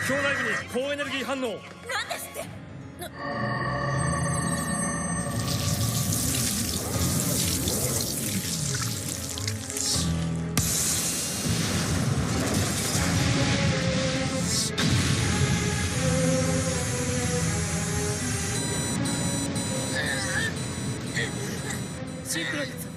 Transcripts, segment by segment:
標内部に高エネルギー反応。なんですって。シンクロ術。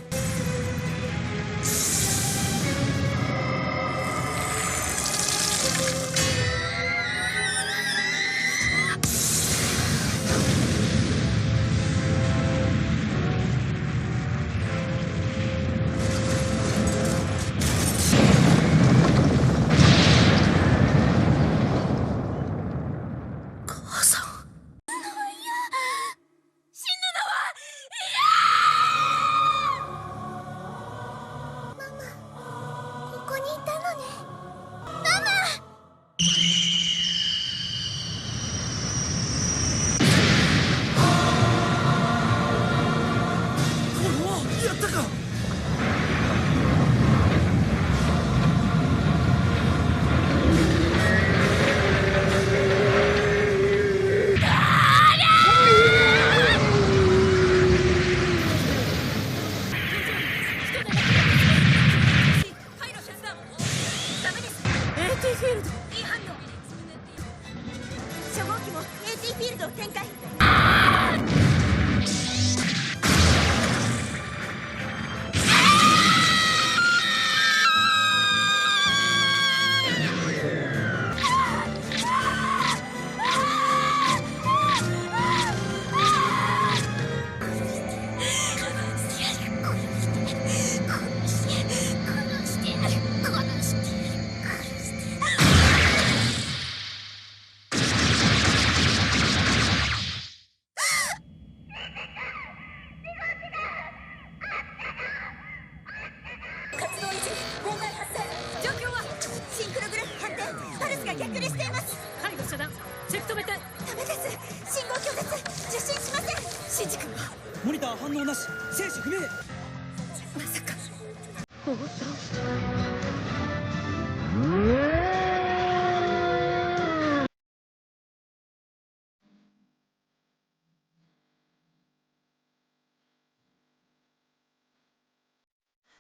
フィールド E 反応。初号機も AT フィールドを展開。逆流しています。回路遮断。チェック止めて。ダメです。信号拒絶。受信しません。シンジ君はモニター反応なし。生死不明。まさか。おっと。